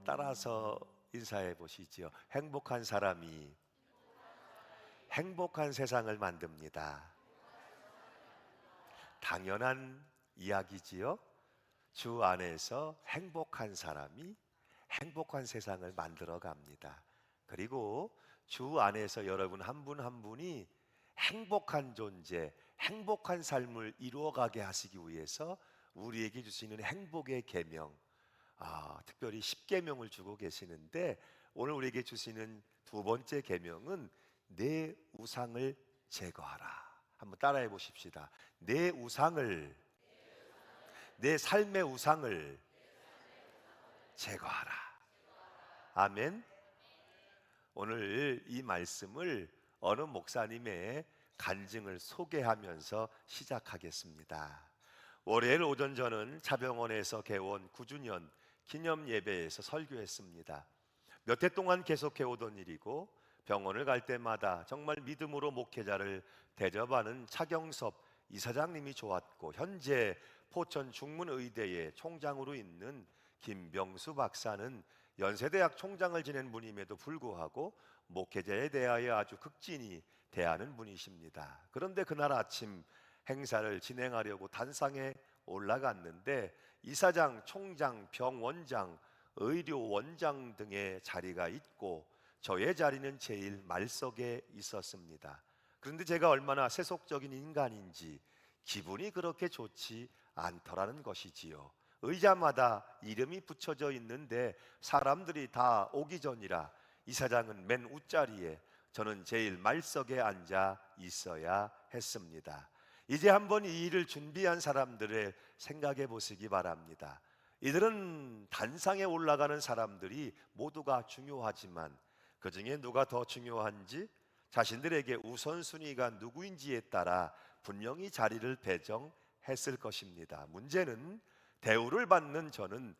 따라서 인사해 보시지요. 행복한 사람이 행복한 세상을 만듭니다. 당연한 이야기지요. 주 안에서 행복한 사람이 행복한 세상을 만들어 갑니다. 그리고 주 안에서 여러분 한 분 한 분이 행복한 존재, 행복한 삶을 이루어가게 하시기 위해서 우리에게 주시는 행복의 계명, 특별히 10계명을 주고 계시는데, 오늘 우리에게 주시는 두 번째 계명은 내 우상을 제거하라. 한번 따라해 보십시다. 내 우상을, 내 삶의 우상을 제거하라. 아멘. 오늘 이 말씀을 어느 목사님의 간증을 소개하면서 시작하겠습니다. 월요일 오전 저는 차병원에서 개원 9주년 기념 예배에서 설교했습니다. 몇 해 동안 계속해오던 일이고, 병원을 갈 때마다 정말 믿음으로 목회자를 대접하는 차경섭 이사장님이 좋았고, 현재 포천 중문의대의 총장으로 있는 김병수 박사는 연세대학 총장을 지낸 분임에도 불구하고 목회자에 대하여 아주 극진히 대하는 분이십니다. 그런데 그날 아침 행사를 진행하려고 단상에 올라갔는데, 이사장, 총장, 병원장, 의료원장 등의 자리가 있고 저의 자리는 제일 말석에 있었습니다. 그런데 제가 얼마나 세속적인 인간인지 기분이 그렇게 좋지 않더라는 것이지요. 의자마다 이름이 붙여져 있는데 사람들이 다 오기 전이라 이사장은 맨 웃자리에, 저는 제일 말석에 앉아 있어야 했습니다. 이제 한번 이 일을 준비한 사람들을 생각해 보시기 바랍니다. 이들은 단상에 올라가는 사람들이 모두가 중요하지만 그 중에 누가 더 중요한지, 자신들에게 우선순위가 누구인지에 따라 분명히 자리를 배정했을 것입니다. 문제는 대우를 받는 저는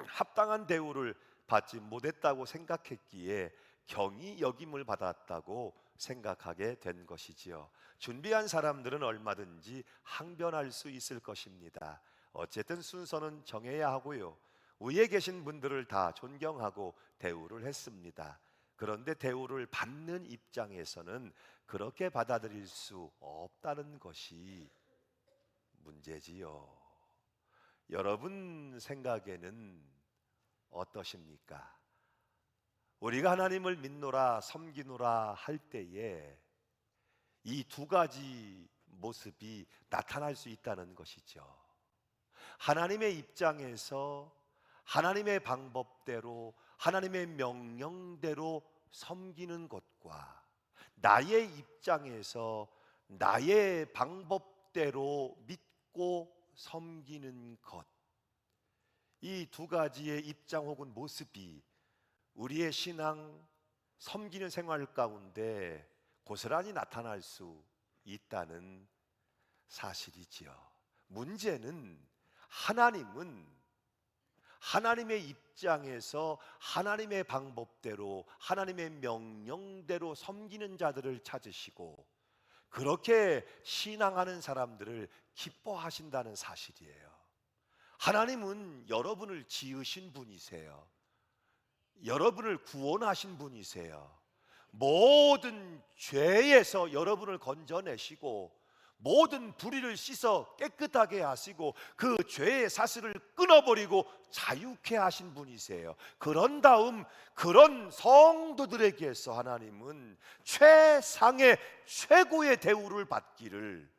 합당한 대우를 받지 못했다고 생각했기에 경이 여김을 받았다고 생각하게 된 것이지요. 준비한 사람들은 얼마든지 항변할 수 있을 것입니다. 어쨌든 순서는 정해야 하고요. 위에 계신 분들을 다 존경하고 대우를 했습니다. 그런데 대우를 받는 입장에서는 그렇게 받아들일 수 없다는 것이 문제지요. 여러분 생각에는 어떠십니까? 우리가 하나님을 믿노라 섬기노라 할 때에 이 두 가지 모습이 나타날 수 있다는 것이죠. 하나님의 입장에서 하나님의 방법대로, 하나님의 명령대로 섬기는 것과, 나의 입장에서 나의 방법대로 믿고 섬기는 것, 이 두 가지의 입장 혹은 모습이 우리의 신앙, 섬기는 생활 가운데 고스란히 나타날 수 있다는 사실이지요. 문제는 하나님은 하나님의 입장에서 하나님의 방법대로, 하나님의 명령대로 섬기는 자들을 찾으시고 그렇게 신앙하는 사람들을 기뻐하신다는 사실이에요. 하나님은 여러분을 지으신 분이세요. 여러분을 구원하신 분이세요. 모든 죄에서 여러분을 건져내시고 모든 불의를 씻어 깨끗하게 하시고 그 죄의 사슬을 끊어버리고 자유케 하신 분이세요. 그런 다음 그런 성도들에게서 하나님은 최상의 최고의 대우를 받기를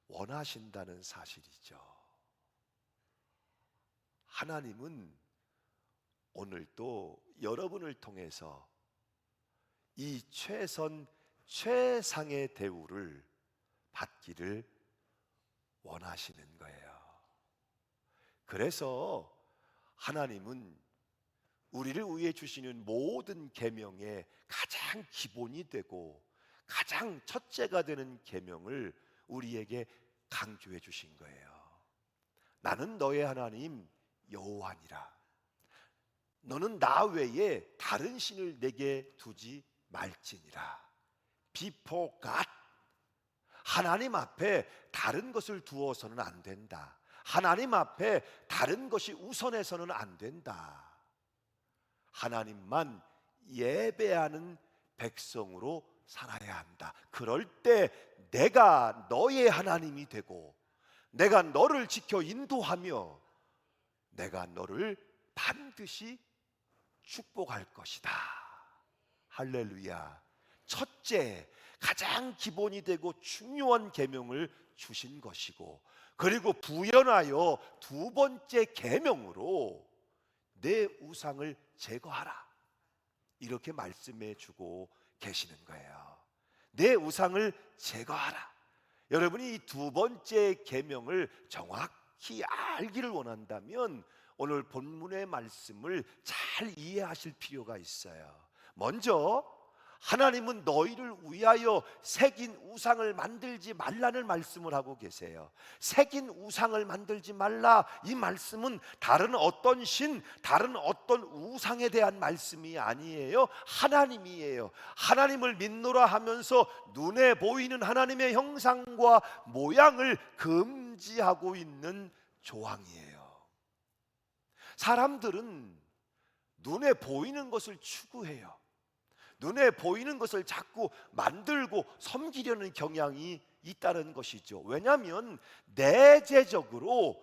원하신다는 사실이죠. 하나님은 오늘도 여러분을 통해서 이 최상의 대우를 받기를 원하시는 거예요. 그래서 하나님은 우리를 위해 주시는 모든 계명의 가장 기본이 되고 가장 첫째가 되는 계명을 우리에게 강조해 주신 거예요. 나는 너의 하나님 여호와니라. 너는 나 외에 다른 신을 내게 두지 말지니라. Before God, 하나님 앞에 다른 것을 두어서는 안 된다. 하나님 앞에 다른 것이 우선해서는 안 된다. 하나님만 예배하는 백성으로 살아야 한다. 그럴 때 내가 너의 하나님이 되고 내가 너를 지켜 인도하며 내가 너를 반드시 축복할 것이다. 할렐루야. 첫째, 가장 기본이 되고 중요한 계명을 주신 것이고, 그리고 부연하여 두 번째 계명으로 내 우상을 제거하라, 이렇게 말씀해 주고 계시는 거예요. 내 우상을 제거하라. 여러분이 이 두 번째 계명을 정확히 알기를 원한다면 오늘 본문의 말씀을 잘 이해하실 필요가 있어요. 먼저 하나님은 너희를 위하여 새긴 우상을 만들지 말라는 말씀을 하고 계세요. 새긴 우상을 만들지 말라, 이 말씀은 다른 어떤 신, 다른 어떤 우상에 대한 말씀이 아니에요. 하나님이에요. 하나님을 믿노라 하면서 눈에 보이는 하나님의 형상과 모양을 금지하고 있는 조항이에요. 사람들은 눈에 보이는 것을 추구해요. 눈에 보이는 것을 자꾸 만들고 섬기려는 경향이 있다는 것이죠. 왜냐하면 내재적으로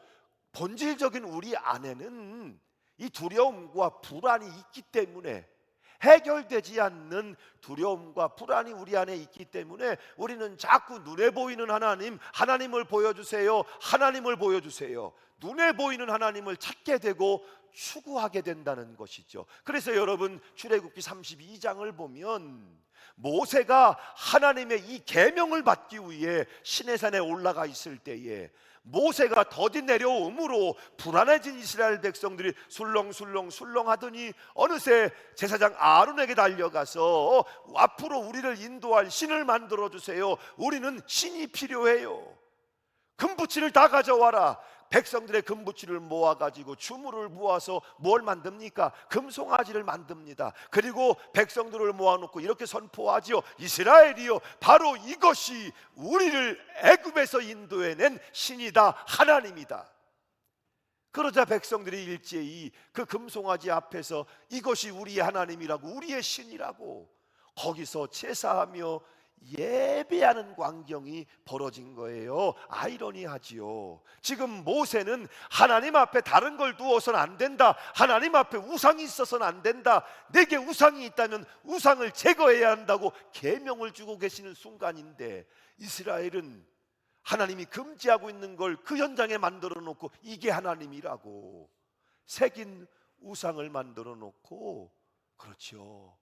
본질적인 우리 안에는 이 두려움과 불안이 있기 때문에, 해결되지 않는 두려움과 불안이 우리 안에 있기 때문에 우리는 자꾸 눈에 보이는 하나님을 보여주세요, 하나님을 보여주세요, 눈에 보이는 하나님을 찾게 되고 추구하게 된다는 것이죠. 그래서 여러분, 출애굽기 32장을 보면 모세가 하나님의 이 계명을 받기 위해 시내산에 올라가 있을 때에 모세가 더디 내려오므로 불안해진 이스라엘 백성들이 술렁술렁 하더니 어느새 제사장 아론에게 달려가서 앞으로 우리를 인도할 신을 만들어 주세요, 우리는 신이 필요해요, 금붙이를 다 가져와라. 백성들의 금붙이를 모아가지고 주물을 모아서 뭘 만듭니까? 금송아지를 만듭니다. 그리고 백성들을 모아놓고 이렇게 선포하지요. 이스라엘이요, 바로 이것이 우리를 애굽에서 인도해낸 신이다, 하나님이다. 그러자 백성들이 일제히 그 금송아지 앞에서 이것이 우리의 하나님이라고, 우리의 신이라고 거기서 제사하며 예배하는 광경이 벌어진 거예요. 아이러니하지요. 지금 모세는 하나님 앞에 다른 걸 두어서는 안 된다, 하나님 앞에 우상이 있어서는 안 된다, 내게 우상이 있다면 우상을 제거해야 한다고 계명을 주고 계시는 순간인데, 이스라엘은 하나님이 금지하고 있는 걸 그 현장에 만들어 놓고 이게 하나님이라고 새긴 우상을 만들어 놓고, 그렇죠.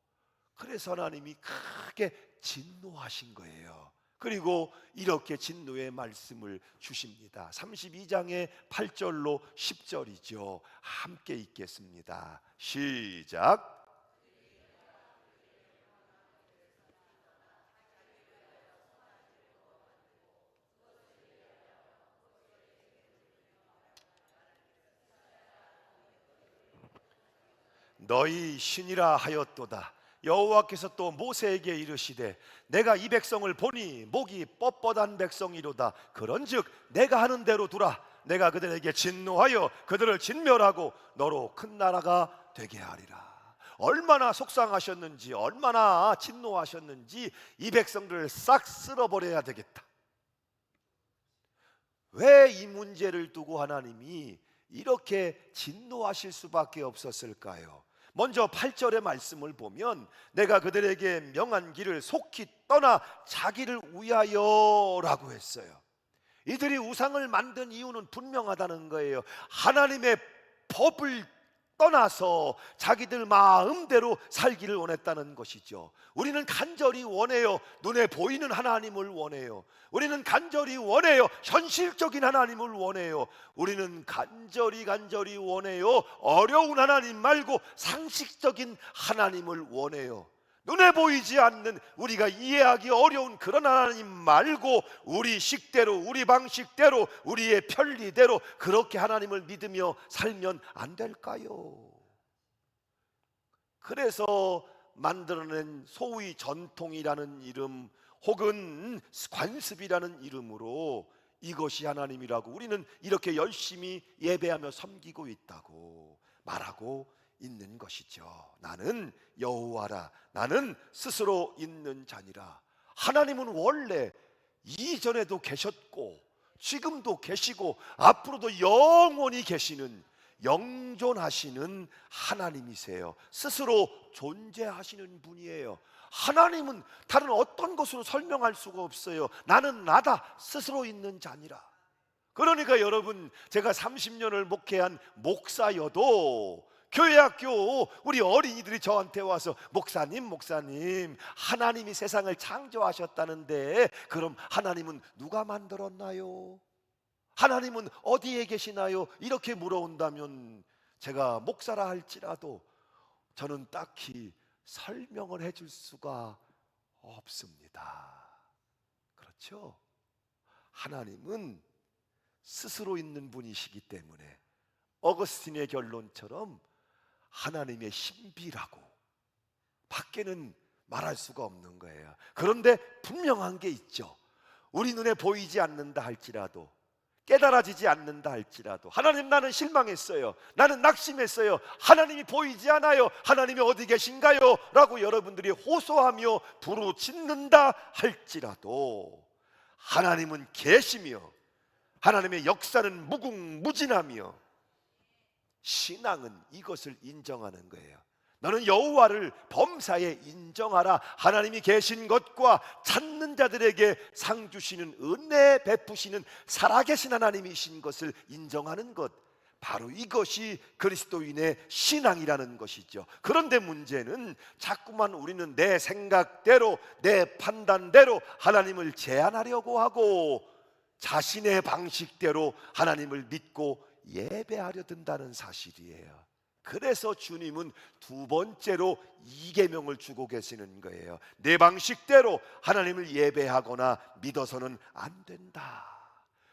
그래서 하나님이 크게 진노하신 거예요. 그리고 이렇게 진노의 말씀을 주십니다. 32장의 8절로 10절이죠. 함께 읽겠습니다. 시작. 너희 신이라 하였도다. 여호와께서 또 모세에게 이르시되 내가 이 백성을 보니 목이 뻣뻣한 백성이로다. 그런즉 내가 하는 대로 두라. 내가 그들에게 진노하여 그들을 진멸하고 너로 큰 나라가 되게 하리라. 얼마나 속상하셨는지, 얼마나 진노하셨는지 이 백성들을 싹 쓸어버려야 되겠다. 왜 이 문제를 두고 하나님이 이렇게 진노하실 수밖에 없었을까요? 먼저 8절의 말씀을 보면 내가 그들에게 명한 길을 속히 떠나 자기를 위하여라고 했어요. 이들이 우상을 만든 이유는 분명하다는 거예요. 하나님의 법을 떠나서 자기들 마음대로 살기를 원했다는 것이죠. 우리는 간절히 원해요. 눈에 보이는 하나님을 원해요. 우리는 간절히 원해요. 현실적인 하나님을 원해요. 우리는 간절히 원해요. 어려운 하나님 말고 상식적인 하나님을 원해요. 눈에 보이지 않는, 우리가 이해하기 어려운 그런 하나님 말고 우리 식대로, 우리 방식대로, 우리의 편리대로 그렇게 하나님을 믿으며 살면 안 될까요? 그래서 만들어낸 소위 전통이라는 이름 혹은 관습이라는 이름으로 이것이 하나님이라고 우리는 이렇게 열심히 예배하며 섬기고 있다고 말하고 있는 것이죠. 나는 여호와라, 나는 스스로 있는 자니라. 하나님은 원래 이전에도 계셨고 지금도 계시고 앞으로도 영원히 계시는 영존하시는 하나님이세요. 스스로 존재하시는 분이에요. 하나님은 다른 어떤 것으로 설명할 수가 없어요. 나는 나다, 스스로 있는 자니라. 그러니까 여러분, 제가 30년을 목회한 목사여도 교회 학교 우리 어린이들이 저한테 와서 목사님 하나님이 세상을 창조하셨다는데 그럼 하나님은 누가 만들었나요? 하나님은 어디에 계시나요? 이렇게 물어온다면 제가 목사라 할지라도 저는 딱히 설명을 해줄 수가 없습니다. 그렇죠? 하나님은 스스로 있는 분이시기 때문에 어거스틴의 결론처럼 하나님의 신비라고 밖에는 말할 수가 없는 거예요. 그런데 분명한 게 있죠. 우리 눈에 보이지 않는다 할지라도, 깨달아지지 않는다 할지라도, 하나님 나는 실망했어요, 나는 낙심했어요, 하나님이 보이지 않아요, 하나님이 어디 계신가요? 라고 여러분들이 호소하며 부르짖는다 할지라도 하나님은 계시며 하나님의 역사는 무궁무진하며 신앙은 이것을 인정하는 거예요. 너는 여호와를 범사에 인정하라. 하나님이 계신 것과 찾는 자들에게 상 주시는 은혜 베푸시는 살아계신 하나님이신 것을 인정하는 것, 바로 이것이 그리스도인의 신앙이라는 것이죠. 그런데 문제는 자꾸만 우리는 내 생각대로 내 판단대로 하나님을 제한하려고 하고 자신의 방식대로 하나님을 믿고 예배하려 든다는 사실이에요. 그래서 주님은 두 번째로 이 계명을 주고 계시는 거예요. 내 방식대로 하나님을 예배하거나 믿어서는 안 된다.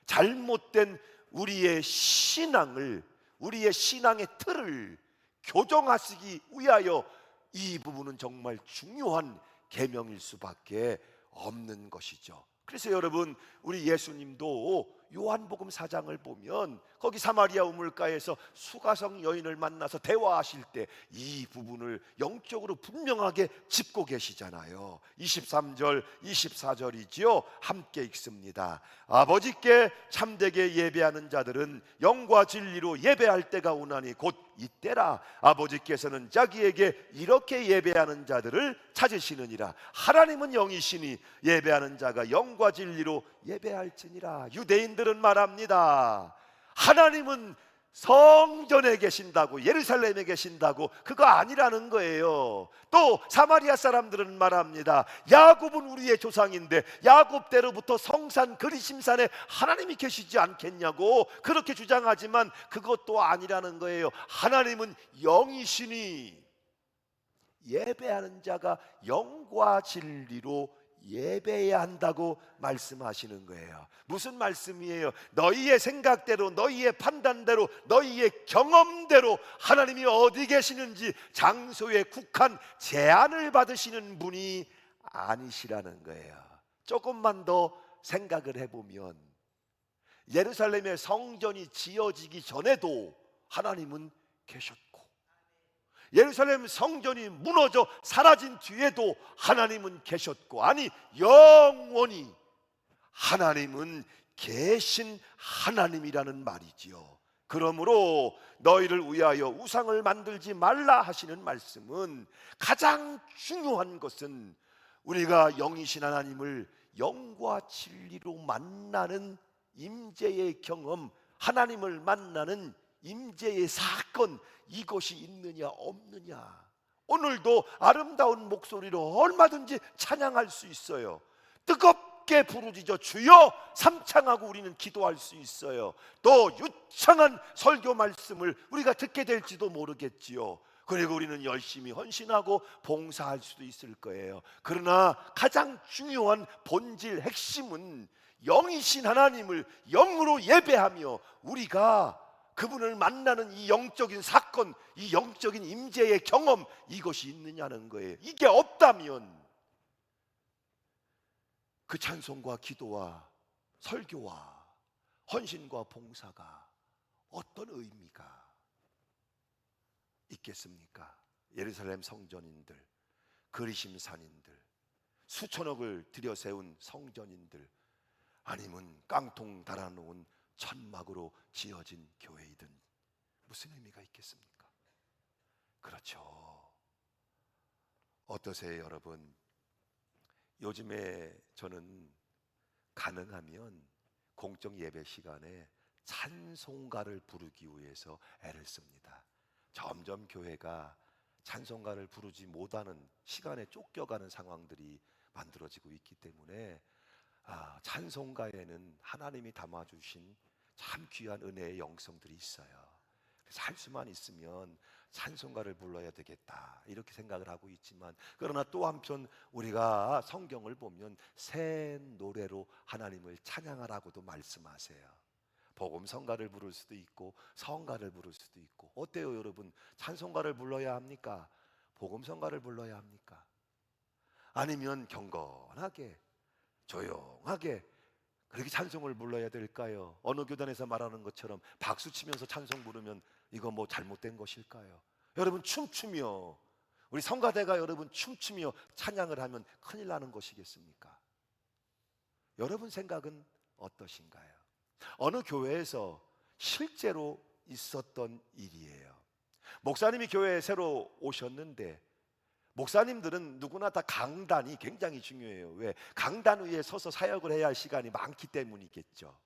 잘못된 우리의 신앙을, 우리의 신앙의 틀을 교정하시기 위하여 이 부분은 정말 중요한 계명일 수밖에 없는 것이죠. 그래서 여러분, 우리 예수님도 요한복음 4장을 보면 거기 사마리아 우물가에서 수가성 여인을 만나서 대화하실 때 이 부분을 영적으로 분명하게 짚고 계시잖아요. 23절 24절이지요. 함께 읽습니다. 아버지께 참되게 예배하는 자들은 영과 진리로 예배할 때가 오나니 곧 이때라. 아버지께서는 자기에게 이렇게 예배하는 자들을 찾으시느니라. 하나님은 영이시니 예배하는 자가 영과 진리로 예배할지니라. 유대인들은 말합니다. 하나님은 성전에 계신다고, 예루살렘에 계신다고, 그거 아니라는 거예요. 또 사마리아 사람들은 말합니다. 야곱은 우리의 조상인데 야곱 때로부터 성산 그리심산에 하나님이 계시지 않겠냐고 그렇게 주장하지만 그것도 아니라는 거예요. 하나님은 영이시니 예배하는 자가 영과 진리로 예배해야 한다고 말씀하시는 거예요. 무슨 말씀이에요? 너희의 생각대로, 너희의 판단대로, 너희의 경험대로 하나님이 어디 계시는지 장소에 국한 제한을 받으시는 분이 아니시라는 거예요. 조금만 더 생각을 해보면 예루살렘의 성전이 지어지기 전에도 하나님은 계셨고, 예루살렘 성전이 무너져 사라진 뒤에도 하나님은 계셨고, 아니 영원히 하나님은 계신 하나님이라는 말이지요. 그러므로 너희를 위하여 우상을 만들지 말라 하시는 말씀은, 가장 중요한 것은 우리가 영이신 하나님을 영과 진리로 만나는 임재의 경험, 하나님을 만나는 임재의 사건, 이것이 있느냐 없느냐. 오늘도 아름다운 목소리로 얼마든지 찬양할 수 있어요. 뜨겁게 부르짖어 주여 삼창하고 우리는 기도할 수 있어요. 또 유창한 설교 말씀을 우리가 듣게 될지도 모르겠지요. 그리고 우리는 열심히 헌신하고 봉사할 수도 있을 거예요. 그러나 가장 중요한 본질 핵심은 영이신 하나님을 영으로 예배하며 우리가 그분을 만나는 이 영적인 사건, 이 영적인 임재의 경험, 이것이 있느냐는 거예요. 이게 없다면 그 찬송과 기도와 설교와 헌신과 봉사가 어떤 의미가 있겠습니까? 예루살렘 성전인들, 그리심 산인들, 수천억을 들여세운 성전인들, 아니면 깡통 달아놓은 천막으로 지어진 교회이든 무슨 의미가 있겠습니까? 그렇죠. 어떠세요, 여러분? 요즘에 저는 가능하면 공적 예배 시간에 찬송가를 부르기 위해서 애를 씁니다. 점점 교회가 찬송가를 부르지 못하는, 시간에 쫓겨가는 상황들이 만들어지고 있기 때문에 찬송가에는 하나님이 담아주신 참 귀한 은혜의 영성들이 있어요. 그래서 할 수만 있으면 찬송가를 불러야 되겠다 이렇게 생각을 하고 있지만, 그러나 또 한편 우리가 성경을 보면 새 노래로 하나님을 찬양하라고도 말씀하세요. 복음성가를 부를 수도 있고 성가를 부를 수도 있고. 어때요, 여러분? 찬송가를 불러야 합니까? 복음성가를 불러야 합니까? 아니면 경건하게 조용하게 그렇게 찬송을 불러야 될까요? 어느 교단에서 말하는 것처럼 박수 치면서 찬송 부르면 이거 뭐 잘못된 것일까요? 여러분, 춤추며, 우리 성가대가 여러분 춤추며 찬양을 하면 큰일 나는 것이겠습니까? 여러분 생각은 어떠신가요? 어느 교회에서 실제로 있었던 일이에요. 목사님이 교회에 새로 오셨는데, 목사님들은 누구나 다 강단이 굉장히 중요해요. 왜? 강단 위에 서서 사역을 해야 할 시간이 많기 때문이겠죠.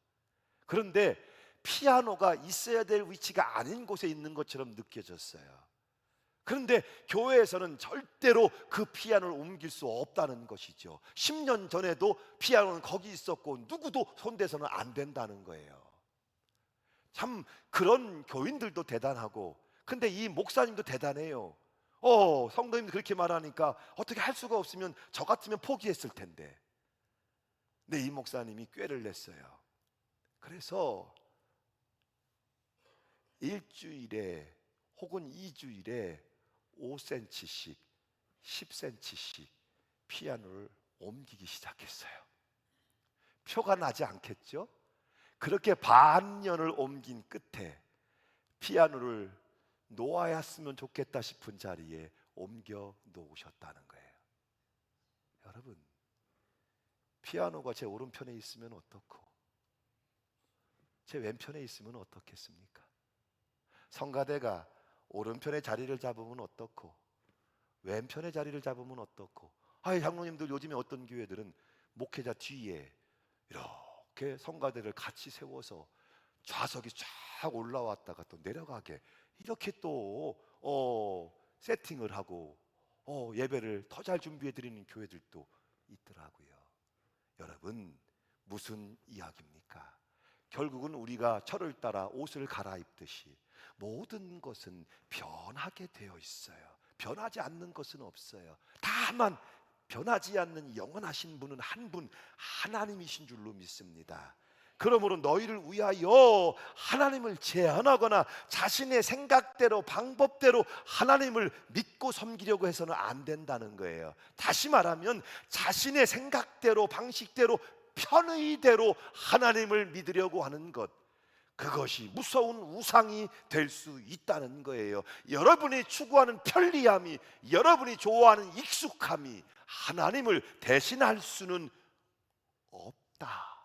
그런데 피아노가 있어야 될 위치가 아닌 곳에 있는 것처럼 느껴졌어요. 그런데 교회에서는 절대로 그 피아노를 옮길 수 없다는 것이죠. 10년 전에도 피아노는 거기 있었고 누구도 손대서는 안 된다는 거예요. 참 그런 교인들도 대단하고, 근데 이 목사님도 대단해요. 성도님들 그렇게 말하니까 어떻게 할 수가 없으면 저 같으면 포기했을 텐데. 근데 이 목사님이 꾀를 냈어요. 그래서 일주일에 혹은 2주일에 5cm씩 10cm씩 피아노를 옮기기 시작했어요. 표가 나지 않겠죠? 그렇게 반년을 옮긴 끝에 피아노를 놓아야으면 좋겠다 싶은 자리에 옮겨 놓으셨다는 거예요. 여러분, 피아노가 제 오른편에 있으면 어떻고 제 왼편에 있으면 어떻겠습니까? 성가대가 오른편에 자리를 잡으면 어떻고 왼편에 자리를 잡으면 어떻고. 장로님들 요즘에 어떤 교회들은 목회자 뒤에 이렇게 성가대를 같이 세워서 좌석이 쫙 올라왔다가 또 내려가게 이렇게 또 세팅을 하고 예배를 더 잘 준비해 드리는 교회들도 있더라고요. 여러분, 무슨 이야기입니까? 결국은 우리가 철을 따라 옷을 갈아입듯이 모든 것은 변하게 되어 있어요. 변하지 않는 것은 없어요. 다만 변하지 않는 영원하신 분은 한 분, 하나님이신 줄로 믿습니다. 그러므로 너희를 위하여 하나님을 제한하거나 자신의 생각대로 방법대로 하나님을 믿고 섬기려고 해서는 안 된다는 거예요. 다시 말하면 자신의 생각대로 방식대로 편의대로 하나님을 믿으려고 하는 것, 그것이 무서운 우상이 될 수 있다는 거예요. 여러분이 추구하는 편리함이, 여러분이 좋아하는 익숙함이 하나님을 대신할 수는 없다.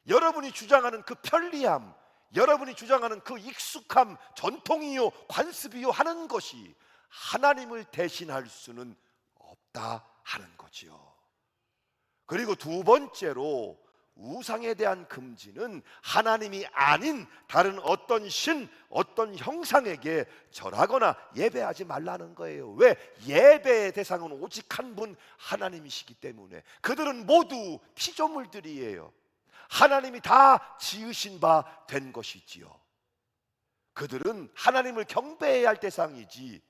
여러분이 주장하는 그 편리함, 여러분이 주장하는 그 익숙함, 전통이요 관습이요 하는 것이 하나님을 대신할 수는 없다 하는 거지요. 그리고 두 번째로 우상에 대한 금지는 하나님이 아닌 다른 어떤 신, 어떤 형상에게 절하거나 예배하지 말라는 거예요. 왜? 예배의 대상은 오직 한 분 하나님이시기 때문에. 그들은 모두 피조물들이에요. 하나님이 다 지으신 바 된 것이지요. 그들은 하나님을 경배해야 할 대상이지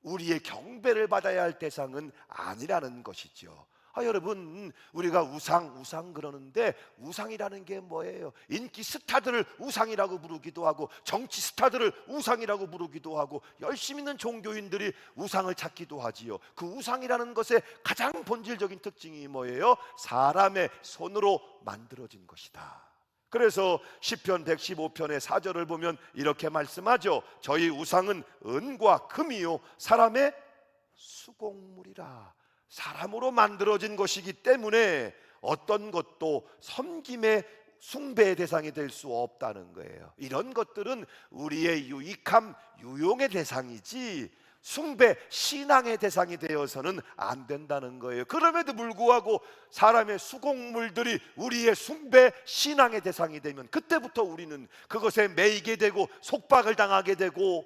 우리의 경배를 받아야 할 대상은 아니라는 것이죠. 여러분, 우리가 우상 그러는데 우상이라는 게 뭐예요? 인기 스타들을 우상이라고 부르기도 하고, 정치 스타들을 우상이라고 부르기도 하고, 열심히 있는 종교인들이 우상을 찾기도 하지요. 그 우상이라는 것의 가장 본질적인 특징이 뭐예요? 사람의 손으로 만들어진 것이다. 그래서 시편 115편의 4절을 보면 이렇게 말씀하죠. 저희 우상은 은과 금이요 사람의 수공물이라. 사람으로 만들어진 것이기 때문에 어떤 것도 섬김의 숭배의 대상이 될 수 없다는 거예요. 이런 것들은 우리의 유익함, 유용의 대상이지 숭배, 신앙의 대상이 되어서는 안 된다는 거예요. 그럼에도 불구하고 사람의 수공물들이 우리의 숭배, 신앙의 대상이 되면 그때부터 우리는 그것에 매이게 되고 속박을 당하게 되고,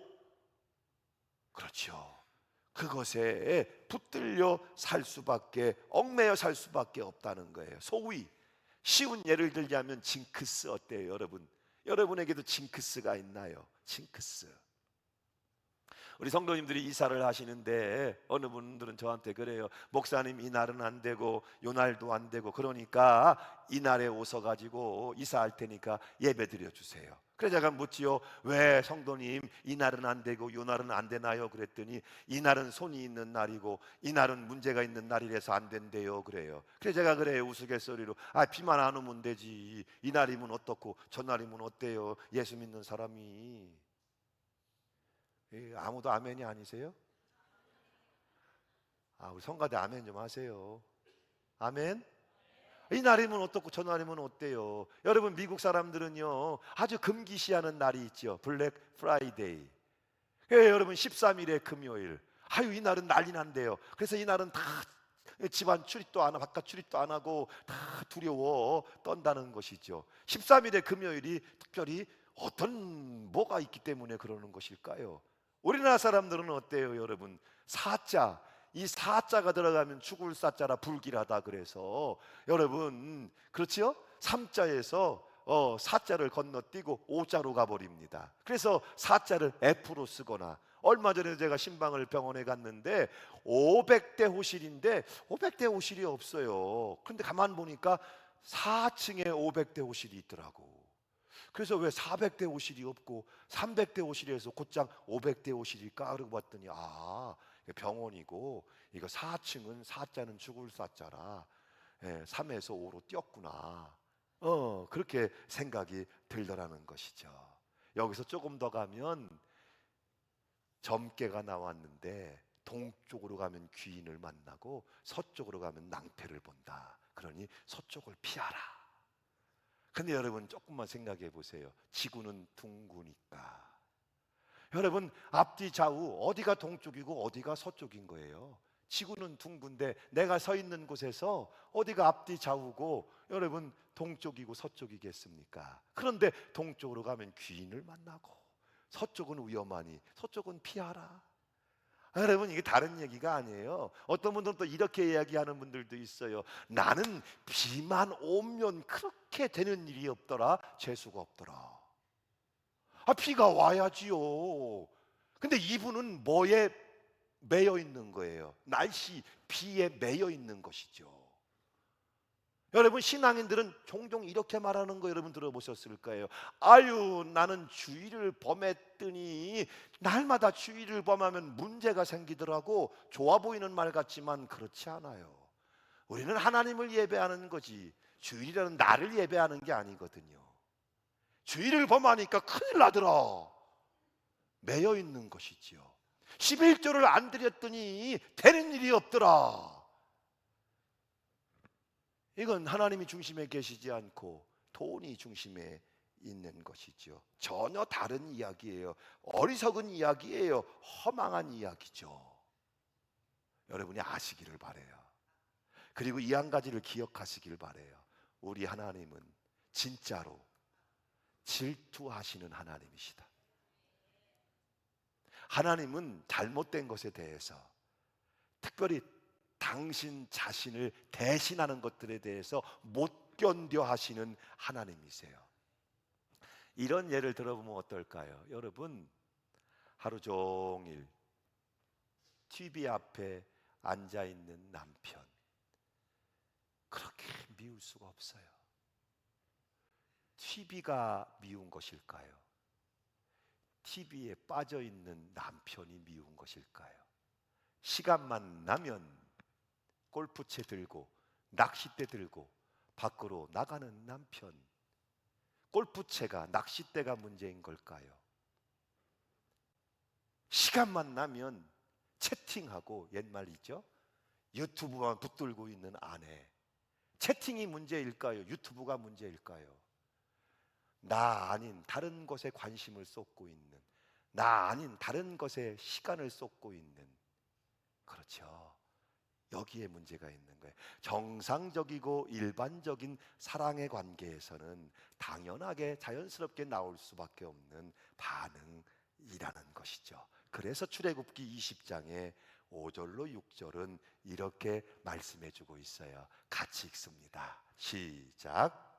그렇죠, 그것에 붙들려 살 수밖에, 얽매여 살 수밖에 없다는 거예요. 소위 쉬운 예를 들자면 징크스 어때요, 여러분? 여러분에게도 징크스가 있나요? 징크스. 우리 성도님들이 이사를 하시는데 어느 분들은 저한테 그래요. 목사님, 이날은 안 되고 요날도 안 되고, 그러니까 이날에 오셔가지고 이사할 테니까 예배 드려주세요. 그래서 제가 묻지요. 왜 성도님 이날은 안 되고 요날은 안 되나요? 그랬더니 이날은 손이 있는 날이고 이날은 문제가 있는 날이라서 안 된대요. 그래요. 그래서 제가 그래요, 우스갯소리로, 비만 안 오면 되지, 이날이면 어떻고 저날이면 어때요? 예수 믿는 사람이. 아무도 아멘이 아니세요? 우리 성가대 아멘 좀 하세요. 아멘. 이 날이면 어떻고 저 날이면 어때요? 여러분, 미국 사람들은요 아주 금기시하는 날이 있죠. 블랙 프라이데이. 여러분, 13일의 금요일. 이 날은 난리 난대요. 그래서 이 날은 다 집안 출입도 안 하고 바깥 출입도 안 하고 다 두려워 떤다는 것이죠. 13일의 금요일이 특별히 어떤 뭐가 있기 때문에 그러는 것일까요? 우리나라 사람들은 어때요, 여러분? 사자, 이 사자가 들어가면 죽을 사자라 불길하다 그래서 여러분, 그렇지요? 삼자에서 사자를 건너뛰고 오자로 가버립니다. 그래서 사자를 F로 쓰거나, 얼마 전에 제가 신방을 병원에 갔는데 500대 호실인데 500대 호실이 없어요. 그런데 가만 보니까 4층에 500대 호실이 있더라고. 그래서 왜 400대 호실이 없고 300대 호실에서 곧장 500대 호실일까? 그러고 봤더니 병원이고, 이거 4층은 사자는 죽을 사자라 3에서 5로 뛰었구나. 그렇게 생각이 들더라는 것이죠. 여기서 조금 더 가면 점괘가 나왔는데 동쪽으로 가면 귀인을 만나고 서쪽으로 가면 낭패를 본다. 그러니 서쪽을 피하라. 근데 여러분, 조금만 생각해 보세요. 지구는 둥구니까. 여러분, 앞뒤 좌우 어디가 동쪽이고 어디가 서쪽인 거예요? 지구는 둥근데 내가 서 있는 곳에서 어디가 앞뒤 좌우고 여러분 동쪽이고 서쪽이겠습니까? 그런데 동쪽으로 가면 귀인을 만나고 서쪽은 위험하니 서쪽은 피하라. 여러분, 이게 다른 얘기가 아니에요. 어떤 분들은 또 이렇게 이야기하는 분들도 있어요. 나는 비만 오면 그렇게 되는 일이 없더라, 재수가 없더라. 비가 와야지요. 근데 이분은 뭐에 매여 있는 거예요? 날씨, 비에 매여 있는 것이죠. 여러분, 신앙인들은 종종 이렇게 말하는 거 여러분 들어보셨을 거예요. 나는 주의를 범했더니, 날마다 주의를 범하면 문제가 생기더라고. 좋아 보이는 말 같지만 그렇지 않아요. 우리는 하나님을 예배하는 거지 주일이라는 나를 예배하는 게 아니거든요. 주의를 범하니까 큰일 나더라, 매여 있는 것이지요. 11조를 안 드렸더니 되는 일이 없더라. 이건 하나님이 중심에 계시지 않고 돈이 중심에 있는 것이죠. 전혀 다른 이야기예요. 어리석은 이야기예요. 허망한 이야기죠. 여러분이 아시기를 바라요. 그리고 이 한 가지를 기억하시길 바라요. 우리 하나님은 진짜로 질투하시는 하나님이시다. 하나님은 잘못된 것에 대해서, 특별히 당신 자신을 대신하는 것들에 대해서 못 견뎌 하시는 하나님이세요. 이런 예를 들어보면 어떨까요? 여러분, 하루 종일 TV 앞에 앉아 있는 남편, 그렇게 미울 수가 없어요. TV가 미운 것일까요? TV에 빠져 있는 남편이 미운 것일까요? 시간만 나면 골프채 들고 낚싯대 들고 밖으로 나가는 남편, 골프채가 낚싯대가 문제인 걸까요? 시간만 나면 채팅하고, 옛말이죠, 유튜브만 붙들고 있는 아내, 채팅이 문제일까요? 유튜브가 문제일까요? 나 아닌 다른 것에 관심을 쏟고 있는, 나 아닌 다른 것에 시간을 쏟고 있는, 그렇죠, 여기에 문제가 있는 거예요. 정상적이고 일반적인 사랑의 관계에서는 당연하게 자연스럽게 나올 수밖에 없는 반응이라는 것이죠. 그래서 출애굽기 20장의 5절로 6절은 이렇게 말씀해 주고 있어요. 같이 읽습니다. 시작.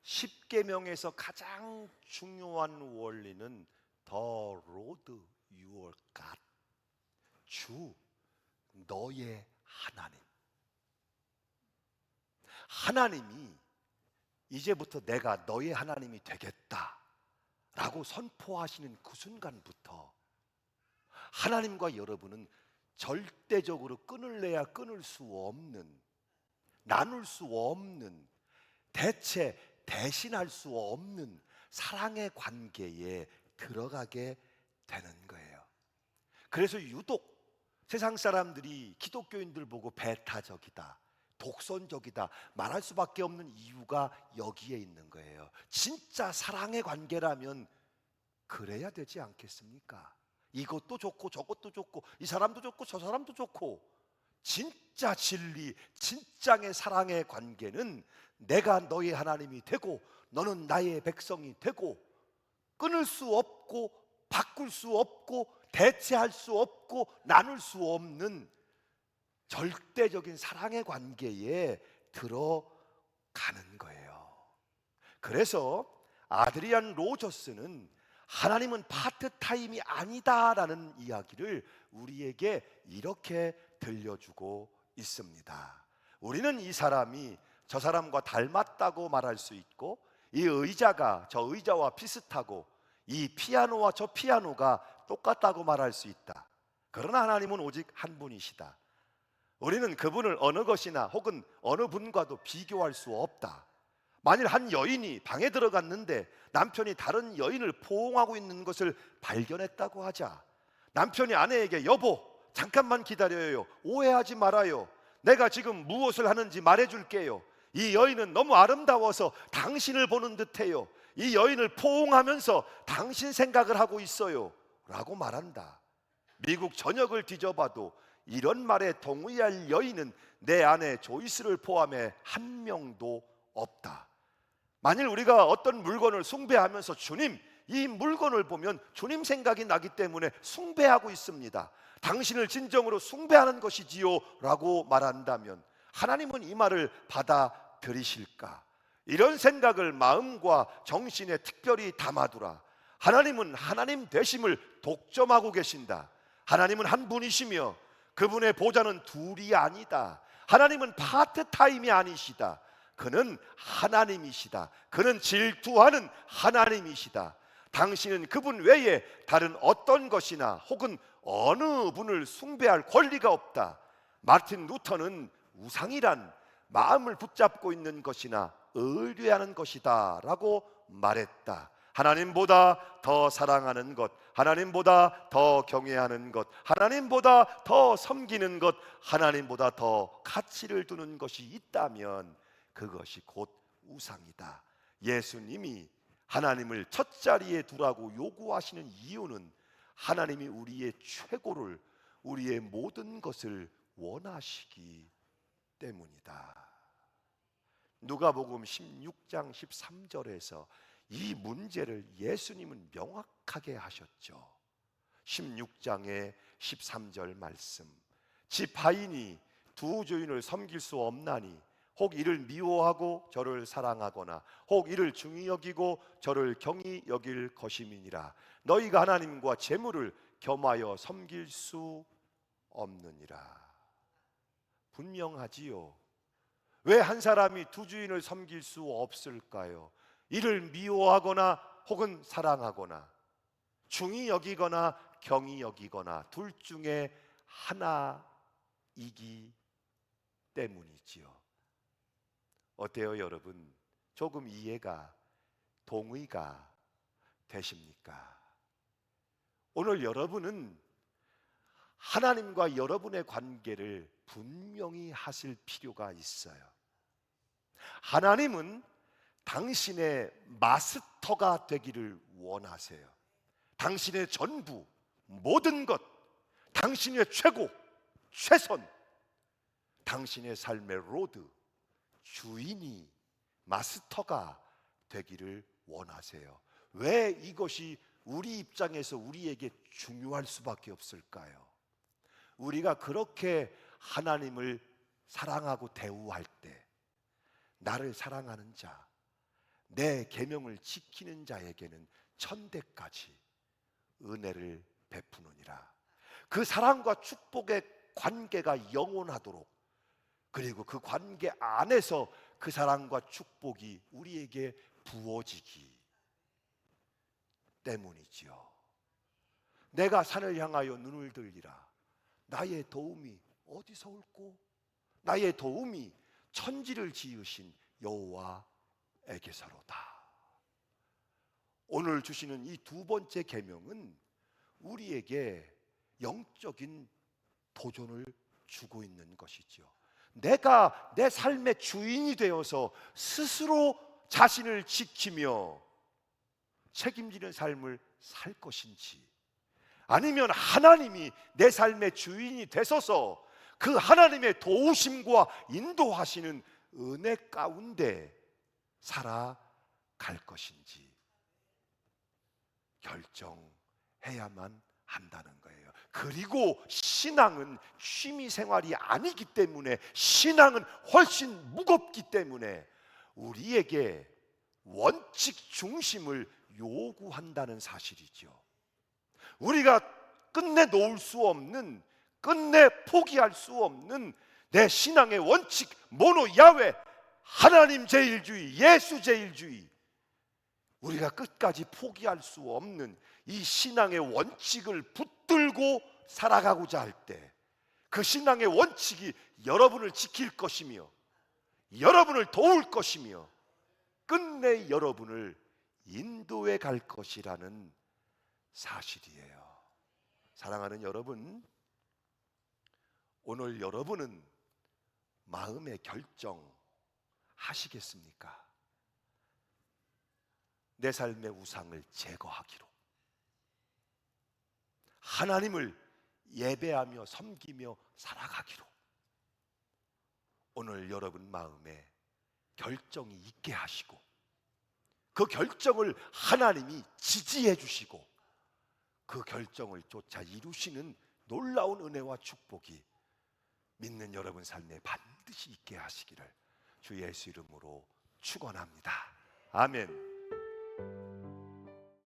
10계명에서 가장 중요한 원리는 The Lord your God, 주 너의 하나님. 하나님이 이제부터 내가 너의 하나님이 되겠다 라고 선포하시는 그 순간부터 하나님과 여러분은 절대적으로 끊을래야 끊을 수 없는, 나눌 수 없는, 대체 대신할 수 없는 사랑의 관계에 들어가게 되는 거예요. 그래서 유독 세상 사람들이 기독교인들 보고 배타적이다, 독선적이다 말할 수밖에 없는 이유가 여기에 있는 거예요. 진짜 사랑의 관계라면 그래야 되지 않겠습니까? 이것도 좋고 저것도 좋고 이 사람도 좋고 저 사람도 좋고, 진짜 진리, 진짜의 사랑의 관계는 내가 너의 하나님이 되고 너는 나의 백성이 되고, 끊을 수 없고 바꿀 수 없고 대체할 수 없고 나눌 수 없는 절대적인 사랑의 관계에 들어가는 거예요. 그래서 아드리안 로저스는 하나님은 파트타임이 아니다라는 이야기를 우리에게 이렇게 들려주고 있습니다. 우리는 이 사람이 저 사람과 닮았다고 말할 수 있고, 이 의자가 저 의자와 비슷하고 이 피아노와 저 피아노가 똑같다고 말할 수 있다. 그러나 하나님은 오직 한 분이시다. 우리는 그분을 어느 것이나 혹은 어느 분과도 비교할 수 없다. 만일 한 여인이 방에 들어갔는데 남편이 다른 여인을 포옹하고 있는 것을 발견했다고 하자, 남편이 아내에게 여보 잠깐만 기다려요, 오해하지 말아요, 내가 지금 무엇을 하는지 말해줄게요, 이 여인은 너무 아름다워서 당신을 보는 듯해요, 이 여인을 포옹하면서 당신 생각을 하고 있어요 라고 말한다. 미국 전역을 뒤져봐도 이런 말에 동의할 여인은 내 아내 조이스를 포함해 한 명도 없다. 만일 우리가 어떤 물건을 숭배하면서 주님, 이 물건을 보면 주님 생각이 나기 때문에 숭배하고 있습니다, 당신을 진정으로 숭배하는 것이지요 라고 말한다면 하나님은 이 말을 받아들이실까? 이런 생각을 마음과 정신에 특별히 담아두라. 하나님은 하나님 되심을 독점하고 계신다. 하나님은 한 분이시며 그분의 보좌는 둘이 아니다. 하나님은 파트타임이 아니시다. 그는 하나님이시다. 그는 질투하는 하나님이시다. 당신은 그분 외에 다른 어떤 것이나 혹은 어느 분을 숭배할 권리가 없다. 마틴 루터는 우상이란 마음을 붙잡고 있는 것이나 의뢰하는 것이다 라고 말했다. 하나님보다 더 사랑하는 것, 하나님보다 더 경외하는 것, 하나님보다 더 섬기는 것, 하나님보다 더 가치를 두는 것이 있다면 그것이 곧 우상이다. 예수님이 하나님을 첫자리에 두라고 요구하시는 이유는 하나님이 우리의 최고를, 우리의 모든 것을 원하시기 때문이다. 누가복음 16장 13절에서 이 문제를 예수님은 명확하게 하셨죠. 16장의 13절 말씀, 집 하인이 두 주인을 섬길 수 없나니 혹 이를 미워하고 저를 사랑하거나 혹 이를 중히 여기고 저를 경히 여길 것임이니라. 너희가 하나님과 재물을 겸하여 섬길 수 없느니라. 분명하지요. 왜 한 사람이 두 주인을 섬길 수 없을까요? 이를 미워하거나 혹은 사랑하거나 중히 여기거나 경히 여기거나 둘 중에 하나이기 때문이지요. 어때요, 여러분? 조금 이해가, 동의가 되십니까? 오늘 여러분은 하나님과 여러분의 관계를 분명히 하실 필요가 있어요. 하나님은 당신의 마스터가 되기를 원하세요. 당신의 전부, 모든 것, 당신의 최고, 최선, 당신의 삶의 로드, 주인이, 마스터가 되기를 원하세요. 왜 이것이 우리 입장에서 우리에게 중요할 수밖에 없을까요? 우리가 그렇게 하나님을 사랑하고 대우할 때 나를 사랑하는 자, 내 계명을 지키는 자에게는 천대까지 은혜를 베푸느니라. 그 사랑과 축복의 관계가 영원하도록, 그리고 그 관계 안에서 그 사랑과 축복이 우리에게 부어지기 때문이지요. 내가 산을 향하여 눈을 들리라. 나의 도움이 어디서 올꼬? 나의 도움이 천지를 지으신 여호와에게서로다. 오늘 주시는 이 두 번째 계명은 우리에게 영적인 도전을 주고 있는 것이죠. 내가 내 삶의 주인이 되어서 스스로 자신을 지키며 책임지는 삶을 살 것인지, 아니면 하나님이 내 삶의 주인이 되소서 그 하나님의 도우심과 인도하시는 은혜 가운데 살아갈 것인지 결정해야만 한다는 거예요. 그리고 신앙은 취미 생활이 아니기 때문에, 신앙은 훨씬 무겁기 때문에 우리에게 원칙 중심을 요구한다는 사실이죠. 우리가 끝내 놓을 수 없는, 끝내 포기할 수 없는 내 신앙의 원칙, 모노 야훼, 하나님 제일주의, 예수 제일주의, 우리가 끝까지 포기할 수 없는 이 신앙의 원칙을 붙들고 살아가고자 할 때, 그 신앙의 원칙이 여러분을 지킬 것이며 여러분을 도울 것이며 끝내 여러분을 인도해 갈 것이라는 사실이에요. 사랑하는 여러분, 오늘 여러분은 마음의 결정하시겠습니까? 내 삶의 우상을 제거하기로, 하나님을 예배하며 섬기며 살아가기로 오늘 여러분 마음에 결정이 있게 하시고, 그 결정을 하나님이 지지해 주시고 그 결정을 쫓아 이루시는 놀라운 은혜와 축복이 믿는 여러분 삶에 반드시 있게 하시기를 주 예수 이름으로 축원합니다. 아멘.